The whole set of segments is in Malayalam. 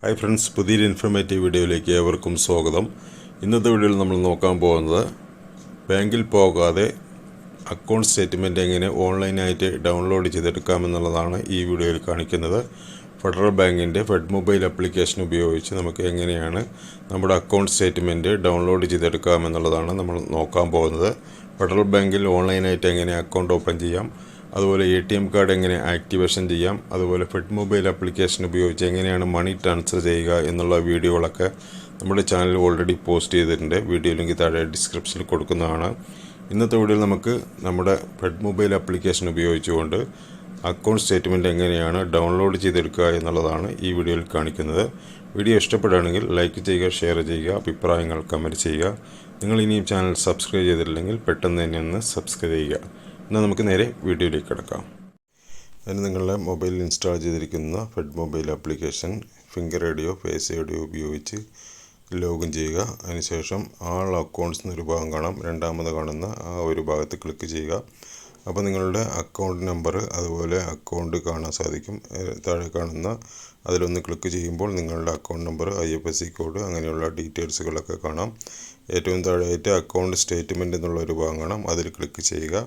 ഹായ് ഫ്രണ്ട്സ്, പുതിയൊരു ഇൻഫർമേറ്റീവ് വീഡിയോയിലേക്ക് ഏവർക്കും സ്വാഗതം. ഇന്നത്തെ വീഡിയോയിൽ നമ്മൾ നോക്കാൻ പോകുന്നത് ബാങ്കിൽ പോകാതെ അക്കൗണ്ട് സ്റ്റേറ്റ്മെൻറ്റ് എങ്ങനെ ഓൺലൈനായിട്ട് ഡൗൺലോഡ് ചെയ്തെടുക്കാമെന്നുള്ളതാണ് ഈ വീഡിയോയിൽ കാണിക്കുന്നത്. ഫെഡറൽ ബാങ്കിൻ്റെ ഫെഡ് മൊബൈൽ ആപ്ലിക്കേഷൻ ഉപയോഗിച്ച് നമുക്ക് എങ്ങനെയാണ് നമ്മുടെ അക്കൗണ്ട് സ്റ്റേറ്റ്മെൻറ്റ് ഡൗൺലോഡ് ചെയ്തെടുക്കാമെന്നുള്ളതാണ് നമ്മൾ നോക്കാൻ പോകുന്നത്. ഫെഡറൽ ബാങ്കിൽ ഓൺലൈനായിട്ട് എങ്ങനെ അക്കൗണ്ട് ഓപ്പൺ ചെയ്യാം, അതുപോലെ ATM കാർഡ് എങ്ങനെ ആക്ടിവേഷൻ ചെയ്യാം, അതുപോലെ ഫെഡ് മൊബൈൽ ആപ്ലിക്കേഷൻ ഉപയോഗിച്ച് എങ്ങനെയാണ് മണി ട്രാൻസ്ഫർ ചെയ്യുക എന്നുള്ള വീഡിയോകളൊക്കെ നമ്മുടെ ചാനലിൽ ഓൾറെഡി പോസ്റ്റ് ചെയ്തിട്ടുണ്ട്. വീഡിയോ ലിങ്ക് താഴെ ഡിസ്ക്രിപ്ഷനിൽ കൊടുക്കുന്നതാണ്. ഇന്നത്തെ വീഡിയോയിൽ നമുക്ക് നമ്മുടെ ഫെഡ് മൊബൈൽ ആപ്ലിക്കേഷൻ ഉപയോഗിച്ചുകൊണ്ട് അക്കൗണ്ട് സ്റ്റേറ്റ്മെൻറ്റ് എങ്ങനെയാണ് ഡൗൺലോഡ് ചെയ്തെടുക്കുക എന്നുള്ളതാണ് ഈ വീഡിയോയിൽ കാണിക്കുന്നത്. വീഡിയോ ഇഷ്ടപ്പെടുകയാണെങ്കിൽ ലൈക്ക് ചെയ്യുക, ഷെയർ ചെയ്യുക, അഭിപ്രായങ്ങൾ കമൻറ്റ് ചെയ്യുക. നിങ്ങൾ ഇനിയും ചാനൽ സബ്സ്ക്രൈബ് ചെയ്തിട്ടില്ലെങ്കിൽ പെട്ടെന്ന് തന്നെ ഒന്ന് സബ്സ്ക്രൈബ് ചെയ്യുക. എന്നാൽ നമുക്ക് നേരെ വീഡിയോയിലേക്ക് കിടക്കാം. അതിന് നിങ്ങളുടെ മൊബൈലിൽ ഇൻസ്റ്റാൾ ചെയ്തിരിക്കുന്ന ഫെഡ് മൊബൈൽ ആപ്ലിക്കേഷൻ ഫിംഗർ ഐഡിയോ ഫേസ് ഐഡിയോ ഉപയോഗിച്ച് ലോഗിൻ ചെയ്യുക. അതിനുശേഷം ആൾ അക്കൗണ്ട്സ് എന്നൊരു ഭാഗം കാണാം. രണ്ടാമത് കാണുന്ന ആ ഒരു ഭാഗത്ത് ക്ലിക്ക് ചെയ്യുക. അപ്പോൾ നിങ്ങളുടെ അക്കൗണ്ട് നമ്പർ അതുപോലെ അക്കൗണ്ട് കാണാൻ സാധിക്കും. താഴെ കാണുന്ന അതിലൊന്ന് ക്ലിക്ക് ചെയ്യുമ്പോൾ നിങ്ങളുടെ അക്കൗണ്ട് നമ്പർ, IFSC കോഡ്, അങ്ങനെയുള്ള ഡീറ്റെയിൽസുകളൊക്കെ കാണാം. ഏറ്റവും താഴെയായിട്ട് അക്കൗണ്ട് സ്റ്റേറ്റ്മെൻറ്റ് എന്നുള്ളൊരു ഭാഗം കാണാം. അതിൽ ക്ലിക്ക് ചെയ്യുക.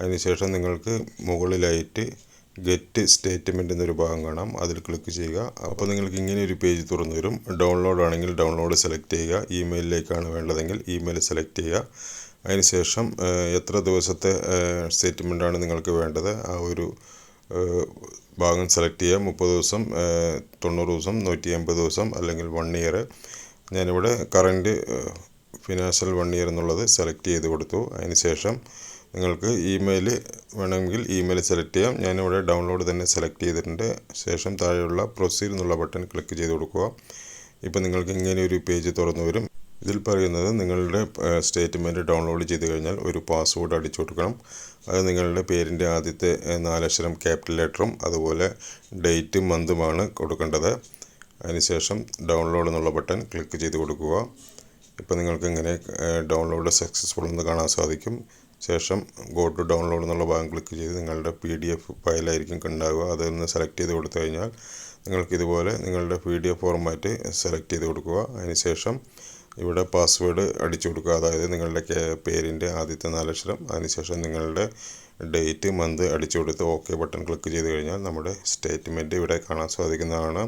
അതിനുശേഷം നിങ്ങൾക്ക് മുകളിലായിട്ട് ഗെറ്റ് സ്റ്റേറ്റ്മെൻറ്റ് എന്നൊരു ഭാഗം കാണാം. അതിൽ ക്ലിക്ക് ചെയ്യുക. അപ്പോൾ നിങ്ങൾക്ക് ഇങ്ങനെ ഒരു പേജ് തുറന്നു വരും. ഡൗൺലോഡ് ആണെങ്കിൽ ഡൗൺലോഡ് സെലക്ട് ചെയ്യുക. ഇമെയിലിലേക്കാണ് വേണ്ടതെങ്കിൽ ഇമെയിൽ സെലക്ട് ചെയ്യുക. അതിനുശേഷം എത്ര ദിവസത്തെ സ്റ്റേറ്റ്മെൻറ്റാണ് നിങ്ങൾക്ക് വേണ്ടത് ആ ഒരു ഭാഗം സെലക്ട് ചെയ്യുക. 30 ദിവസം, 90 ദിവസം, 180 ദിവസം, അല്ലെങ്കിൽ 1 ഇയർ. ഞാനിവിടെ കറൻറ്റ് ഫിനാൻഷ്യൽ 1 ഇയർ എന്നുള്ളത് സെലക്ട് ചെയ്ത് കൊടുത്തു. അതിനുശേഷം നിങ്ങൾക്ക് ഇമെയിൽ വേണമെങ്കിൽ ഇമെയിൽ സെലക്ട് ചെയ്യാം. ഞാനിവിടെ ഡൗൺലോഡ് തന്നെ സെലക്ട് ചെയ്തിട്ടുണ്ട്. ശേഷം താഴെയുള്ള പ്രൊസീഡ് എന്നുള്ള ബട്ടൺ ക്ലിക്ക് ചെയ്ത് കൊടുക്കുക. ഇപ്പോൾ നിങ്ങൾക്ക് ഇങ്ങനെ ഒരു പേജ് തുറന്നു വരും. ഇതിൽ പറയുന്നത് നിങ്ങളുടെ സ്റ്റേറ്റ്മെൻറ്റ് ഡൗൺലോഡ് ചെയ്ത് കഴിഞ്ഞാൽ ഒരു പാസ്വേഡ് അടിച്ചു കൊടുക്കണം. അത് നിങ്ങളുടെ പേരിൻ്റെ ആദ്യത്തെ 4 അക്ഷരം ക്യാപിറ്റൽ ലെറ്ററും അതുപോലെ ഡേറ്റും മന്തുമാണ് കൊടുക്കേണ്ടത്. അതിനുശേഷം ഡൗൺലോഡ് എന്നുള്ള ബട്ടൺ ക്ലിക്ക് ചെയ്ത് കൊടുക്കുക. ഇപ്പോൾ നിങ്ങൾക്ക് ഇങ്ങനെ ഡൗൺലോഡ് സക്സസ്ഫുൾ എന്ന് കാണാൻ സാധിക്കും. ശേഷം ഗോ ടു ഡൗൺലോഡ് എന്നുള്ള ഭാഗം ക്ലിക്ക് ചെയ്ത് നിങ്ങളുടെ PDF ഫയലായിരിക്കും ഉണ്ടാവുക. അതൊന്ന് സെലക്ട് ചെയ്ത് കൊടുത്തു കഴിഞ്ഞാൽ നിങ്ങൾക്ക് ഇതുപോലെ നിങ്ങളുടെ PDF ഫോർമാറ്റ് സെലക്ട് ചെയ്ത് കൊടുക്കുക. അതിനുശേഷം ഇവിടെ പാസ്വേഡ് അടിച്ചു കൊടുക്കുക. അതായത് നിങ്ങളുടെ പേരിൻ്റെ ആദ്യത്തെ 4 അക്ഷരം, അതിനുശേഷം നിങ്ങളുടെ ഡേറ്റ്, മന്ത് അടിച്ചു കൊടുത്ത് OK ബട്ടൺ ക്ലിക്ക് ചെയ്ത് കഴിഞ്ഞാൽ നമ്മുടെ സ്റ്റേറ്റ്മെൻറ്റ് ഇവിടെ കാണാൻ സാധിക്കുന്നതാണ്.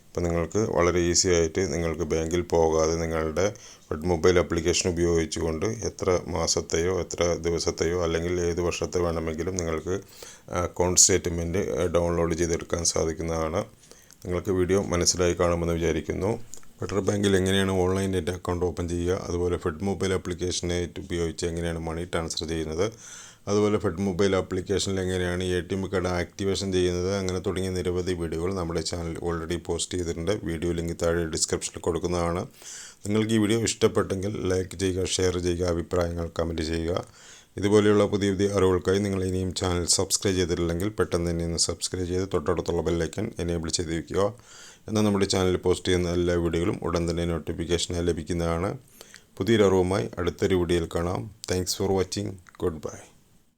അപ്പോൾ നിങ്ങൾക്ക് വളരെ ഈസി ആയിട്ട് നിങ്ങൾക്ക് ബാങ്കിൽ പോകാതെ നിങ്ങളുടെ ഫെഡ് മൊബൈൽ ആപ്ലിക്കേഷൻ ഉപയോഗിച്ചുകൊണ്ട് എത്ര മാസത്തെയോ എത്ര ദിവസത്തെയോ അല്ലെങ്കിൽ ഏത് വർഷത്തെ വേണമെങ്കിലും നിങ്ങൾക്ക് അക്കൗണ്ട് സ്റ്റേറ്റ്മെൻറ്റ് ഡൗൺലോഡ് ചെയ്തെടുക്കാൻ സാധിക്കുന്നതാണ്. നിങ്ങൾക്ക് വീഡിയോ മനസ്സിലായി കാണുമെന്ന് വിചാരിക്കുന്നു. ഫെഡറൽ ബാങ്കിൽ എങ്ങനെയാണ് ഓൺലൈനായിട്ട് അക്കൗണ്ട് ഓപ്പൺ ചെയ്യുക, അതുപോലെ ഫെഡ് മൊബൈൽ ആപ്ലിക്കേഷനായിട്ട് ഉപയോഗിച്ച് എങ്ങനെയാണ് മണി ട്രാൻസ്ഫർ ചെയ്യുന്നത്, അതുപോലെ ഫെഡ് മൊബൈൽ ആപ്ലിക്കേഷനിൽ എങ്ങനെയാണ് ATM കാർഡ് ആക്ടിവേഷൻ ചെയ്യുന്നത്, അങ്ങനെ തുടങ്ങിയ നിരവധി വീഡിയോകൾ നമ്മുടെ ചാനൽ ഓൾറെഡി പോസ്റ്റ് ചെയ്തിട്ടുണ്ട്. വീഡിയോ ലിങ്ക് താഴെ ഡിസ്ക്രിപ്ഷനിൽ കൊടുക്കുന്നതാണ്. നിങ്ങൾക്ക് ഈ വീഡിയോ ഇഷ്ടപ്പെട്ടെങ്കിൽ ലൈക്ക് ചെയ്യുക, ഷെയർ ചെയ്യുക, അഭിപ്രായങ്ങൾ കമൻറ്റ് ചെയ്യുക. ഇതുപോലെയുള്ള പുതിയ പുതിയ അറിവുകൾക്കായി നിങ്ങൾ ഇനിയും ചാനൽ സബ്സ്ക്രൈബ് ചെയ്തിട്ടില്ലെങ്കിൽ പെട്ടെന്ന് തന്നെ ഒന്ന് സബ്സ്ക്രൈബ് ചെയ്ത് തൊട്ടടുത്തുള്ള ബെല്ലൈക്കൺ എനേബിൾ ചെയ്ത് വയ്ക്കുക. എന്നാൽ നമ്മുടെ ചാനലിൽ പോസ്റ്റ് ചെയ്യുന്ന എല്ലാ വീഡിയോകളും ഉടൻ തന്നെ നോട്ടിഫിക്കേഷനായി ലഭിക്കുന്നതാണ്. പുതിയൊരു അറിവുമായി അടുത്തൊരു വീഡിയോയിൽ കാണാം. Thanks for watching. Good bye.